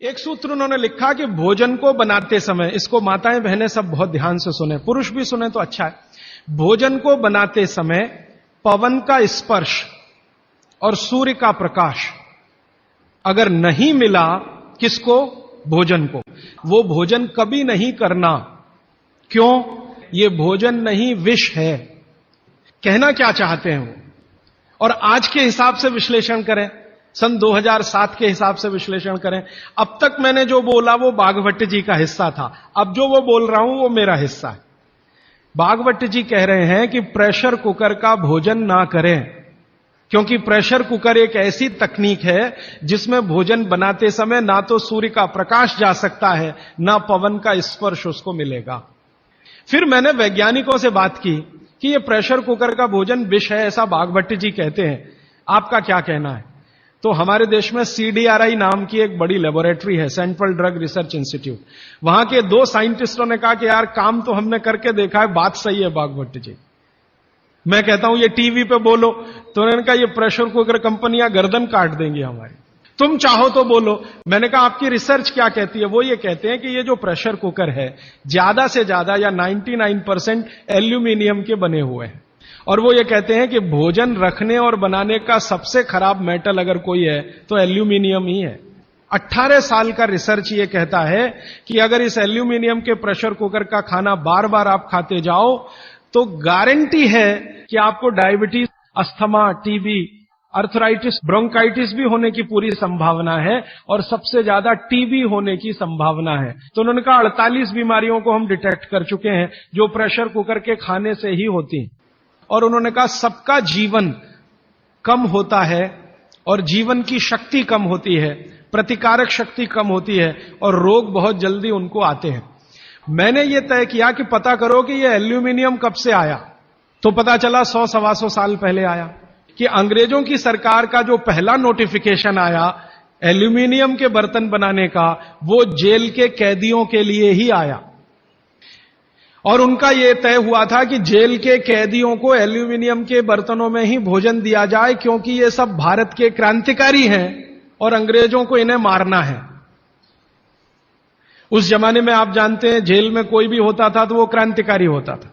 एक सूत्र उन्होंने लिखा कि भोजन को बनाते समय, इसको माताएं बहनें सब बहुत ध्यान से सुने, पुरुष भी सुने तो अच्छा है। भोजन को बनाते समय पवन का स्पर्श और सूर्य का प्रकाश अगर नहीं मिला, किसको? भोजन को, वो भोजन कभी नहीं करना। क्यों? ये भोजन नहीं, विष है। कहना क्या चाहते हैं वो? और आज के हिसाब से विश्लेषण करें, सन 2007 के हिसाब से विश्लेषण करें। अब तक मैंने जो बोला वो बागभट्ट जी का हिस्सा था, अब जो वो बोल रहा हूं वो मेरा हिस्सा है। बागभट्ट जी कह रहे हैं कि प्रेशर कुकर का भोजन ना करें, क्योंकि प्रेशर कुकर एक ऐसी तकनीक है जिसमें भोजन बनाते समय ना तो सूर्य का प्रकाश जा सकता है, ना पवन का स्पर्श उसको मिलेगा। फिर मैंने वैज्ञानिकों से बात की कि ये प्रेशर कुकर का भोजन विष है, ऐसा बागभट्ट जी कहते हैं, आपका क्या कहना है? तो हमारे देश में CDRI नाम की एक बड़ी लेबोरेटरी है, सेंट्रल ड्रग रिसर्च इंस्टीट्यूट। वहां के 2 साइंटिस्टों ने कहा कि यार काम तो हमने करके देखा है, बात सही है बागभट्ट जी। मैं कहता हूं ये टीवी पे बोलो, तो उन्होंने कहा ये प्रेशर कुकर कंपनियां गर्दन काट देंगी हमारी, तुम चाहो तो बोलो। मैंने कहा आपकी रिसर्च क्या कहती है? वो ये कहते हैं कि ये जो प्रेशर कुकर है ज्यादा से ज्यादा या 99% एल्यूमिनियम के बने हुए हैं, और वो ये कहते हैं कि भोजन रखने और बनाने का सबसे खराब मेटल अगर कोई है तो एल्यूमिनियम ही है। 18 साल का रिसर्च ये कहता है कि अगर इस एल्यूमिनियम के प्रेशर कुकर का खाना बार बार आप खाते जाओ तो गारंटी है कि आपको diabetes, asthma, TB, arthritis, bronchitis भी होने की पूरी संभावना है, और सबसे ज्यादा टीबी होने की संभावना है। तो उन्होंने कहा 48 बीमारियों को हम डिटेक्ट कर चुके हैं जो प्रेशर कुकर के खाने से ही होती हैं। और उन्होंने कहा सबका जीवन कम होता है और जीवन की शक्ति कम होती है, प्रतिकारक शक्ति कम होती है, और रोग बहुत जल्दी उनको आते हैं। मैंने ये तय किया कि पता करो कि ये एल्यूमिनियम कब से आया, तो पता चला 100-125 साल पहले आया, कि अंग्रेजों की सरकार का जो पहला नोटिफिकेशन आया एल्यूमिनियम के बर्तन बनाने का, वो जेल के कैदियों के लिए ही आया। और उनका यह तय हुआ था कि जेल के कैदियों को एल्यूमिनियम के बर्तनों में ही भोजन दिया जाए, क्योंकि ये सब भारत के क्रांतिकारी हैं और अंग्रेजों को इन्हें मारना है। उस जमाने में आप जानते हैं जेल में कोई भी होता था तो वो क्रांतिकारी होता था।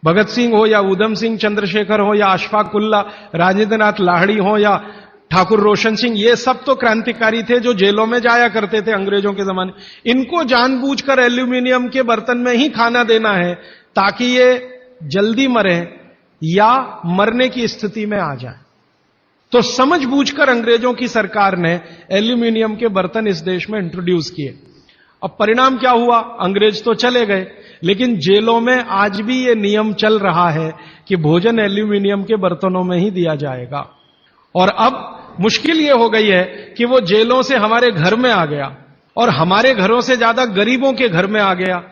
भगत सिंह हो या उधम सिंह, चंद्रशेखर हो या अशफाक उल्ला, राजेंद्र नाथ लाहिड़ी हो या ठाकुर रोशन सिंह, ये सब तो क्रांतिकारी थे जो जेलों में जाया करते थे अंग्रेजों के जमाने। इनको जानबूझकर एल्यूमिनियम के बर्तन में ही खाना देना है ताकि ये जल्दी मरे या मरने की स्थिति में आ जाए। तो समझबूझकर अंग्रेजों की सरकार ने एल्यूमिनियम के बर्तन इस देश में इंट्रोड्यूस किए। अब परिणाम क्या हुआ? अंग्रेज तो चले गए, लेकिन जेलों में आज भी ये नियम चल रहा है कि भोजन एल्यूमिनियम के बर्तनों में ही दिया जाएगा। और अब मुश्किल ये हो गई है कि वो जेलों से हमारे घर में आ गया, और हमारे घरों से ज्यादा गरीबों के घर में आ गया।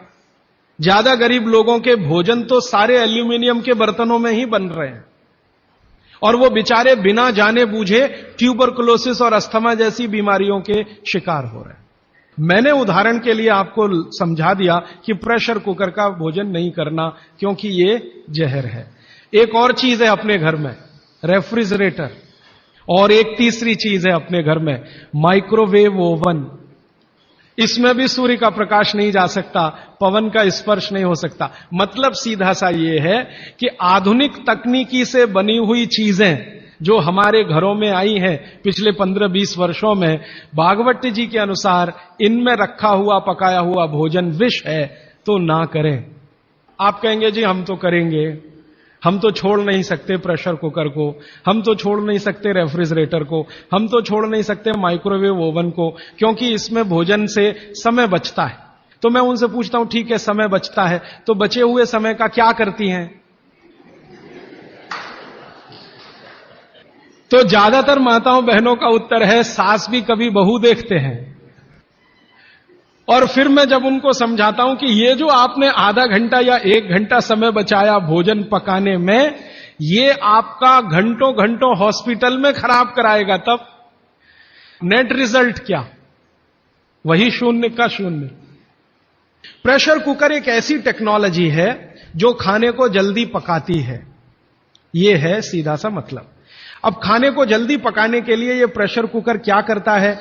ज्यादा गरीब लोगों के भोजन तो सारे एल्यूमिनियम के बर्तनों में ही बन रहे हैं, और वो बेचारे बिना जाने बूझे ट्यूबरकुलोसिस और अस्थमा जैसी बीमारियों के शिकार हो रहे हैं। मैंने उदाहरण के लिए आपको समझा दिया कि प्रेशर कुकर का भोजन नहीं करना, क्योंकि ये जहर है। एक और चीज है अपने घर में, रेफ्रिजरेटर। और एक तीसरी चीज है अपने घर में, माइक्रोवेव ओवन। इसमें भी सूर्य का प्रकाश नहीं जा सकता, पवन का स्पर्श नहीं हो सकता। मतलब सीधा सा ये है कि आधुनिक तकनीकी से बनी हुई चीजें जो हमारे घरों में आई हैं पिछले 15-20 वर्षों में, भागवत जी के अनुसार इनमें रखा हुआ पकाया हुआ भोजन विष है, तो ना करें। आप कहेंगे जी हम तो करेंगे, हम तो छोड़ नहीं सकते प्रेशर कुकर को, हम तो छोड़ नहीं सकते रेफ्रिजरेटर को, हम तो छोड़ नहीं सकते माइक्रोवेव ओवन को, क्योंकि इसमें भोजन से समय बचता है। तो मैं उनसे पूछता हूं ठीक है समय बचता है, तो बचे हुए समय का क्या करती हैं? तो ज्यादातर माताओं बहनों का उत्तर है सास भी कभी बहू देखते हैं। और फिर मैं जब उनको समझाता हूं कि ये जो आपने आधा घंटा या 1 घंटा समय बचाया भोजन पकाने में, ये आपका घंटों घंटों हॉस्पिटल में खराब कराएगा, तब नेट रिजल्ट क्या? वही 0 का 0। प्रेशर कुकर एक ऐसी टेक्नोलॉजी है जो खाने को जल्दी पकाती है, ये है सीधा सा मतलब। अब खाने को जल्दी पकाने के लिए ये प्रेशर कुकर क्या करता है?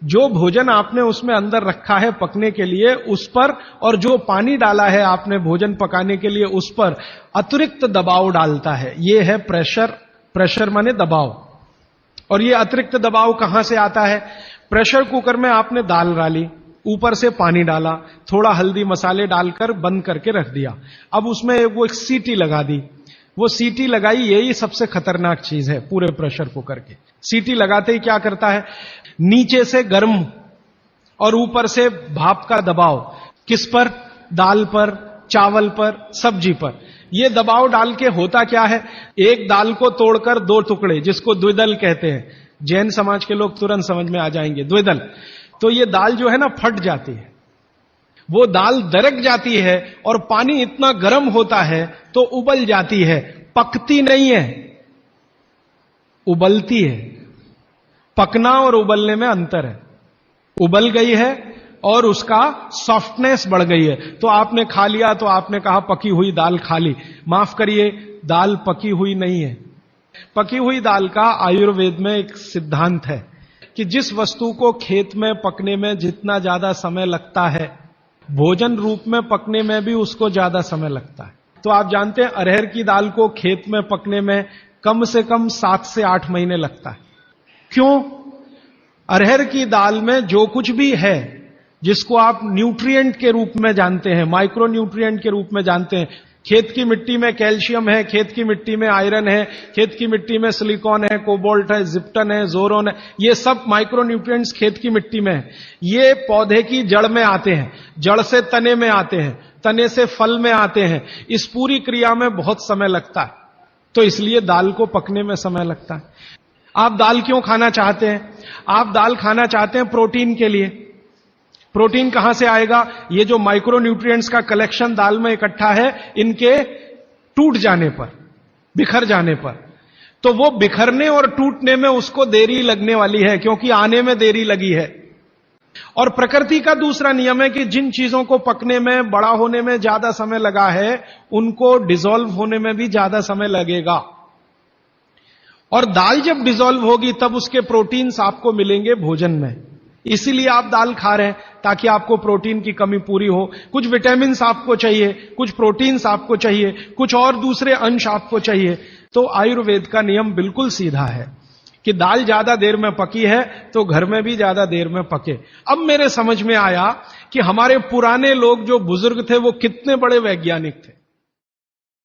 जो भोजन आपने उसमें अंदर रखा है पकने के लिए उस पर, और जो पानी डाला है आपने भोजन पकाने के लिए उस पर अतिरिक्त दबाव डालता है। यह है प्रेशर। प्रेशर माने दबाव। और यह अतिरिक्त दबाव कहां से आता है? प्रेशर कुकर में आपने दाल डाली, ऊपर से पानी डाला, थोड़ा हल्दी मसाले डालकर बंद करके रख दिया। अब उसमें वो एक सीटी लगा दी। वो सीटी लगाई, यही सबसे खतरनाक चीज है पूरे प्रेशर कुकर के। सीटी लगाते ही क्या करता है? नीचे से गर्म और ऊपर से भाप का दबाव। किस पर? दाल पर, चावल पर, सब्जी पर। यह दबाव डाल के होता क्या है? एक दाल को तोड़कर दो टुकड़े, जिसको द्विदल कहते हैं, जैन समाज के लोग तुरंत समझ में आ जाएंगे, द्विदल। तो ये दाल जो है ना फट जाती है, वो दाल दरक जाती है और पानी इतना गर्म होता है तो उबल जाती है। पकती नहीं है, उबलती है। पकना और उबलने में अंतर है। उबल गई है और उसका सॉफ्टनेस बढ़ गई है। तो आपने खा लिया तो आपने कहा पकी हुई दाल खा ली। माफ करिए, दाल पकी हुई नहीं है। पकी हुई दाल का आयुर्वेद में एक सिद्धांत है कि जिस वस्तु को खेत में पकने में जितना ज्यादा समय लगता है, भोजन रूप में पकने में भी उसको ज्यादा समय लगता है। तो आप जानते हैं अरहर की दाल को खेत में पकने में कम से कम 7 से 8 महीने लगता है। क्यों? अरहर की दाल में जो कुछ भी है, जिसको आप न्यूट्रिएंट के रूप में जानते हैं, माइक्रो न्यूट्रिएंट के रूप में जानते हैं, खेत की मिट्टी में कैल्शियम है, खेत की मिट्टी में आयरन है, खेत की मिट्टी में सिलिकॉन है, कोबाल्ट है, जिप्टन है, जोरोन है, ये सब माइक्रो न्यूट्रिएंट्स खेत की मिट्टी में है। ये पौधे की जड़ में आते हैं, जड़ से तने में आते हैं, तने से फल में आते हैं। इस पूरी क्रिया में बहुत समय लगता है, तो इसलिए दाल को पकने में समय लगता है। आप दाल क्यों खाना चाहते हैं? आप दाल खाना चाहते हैं प्रोटीन के लिए। प्रोटीन कहां से आएगा? ये जो माइक्रो न्यूट्रिएंट्स का कलेक्शन दाल में इकट्ठा है, इनके टूट जाने पर, बिखर जाने पर, तो वो बिखरने और टूटने में उसको देरी लगने वाली है, क्योंकि आने में देरी लगी है। और प्रकृति का दूसरा नियम है कि जिन चीजों को पकने में, बड़ा होने में ज्यादा समय लगा है, उनको डिसॉल्व होने में भी ज्यादा समय लगेगा। और दाल जब डिसॉल्व होगी तब उसके प्रोटीन्स आपको मिलेंगे भोजन में। इसीलिए आप दाल खा रहे हैं, ताकि आपको प्रोटीन की कमी पूरी हो। कुछ विटामिन आपको चाहिए, कुछ प्रोटीन्स आपको चाहिए, कुछ और दूसरे अंश आपको चाहिए। तो आयुर्वेद का नियम बिल्कुल सीधा है कि दाल ज्यादा देर में पकी है तो घर में भी ज्यादा देर में पके। अब मेरे समझ में आया कि हमारे पुराने लोग जो बुजुर्ग थे वो कितने बड़े वैज्ञानिक थे।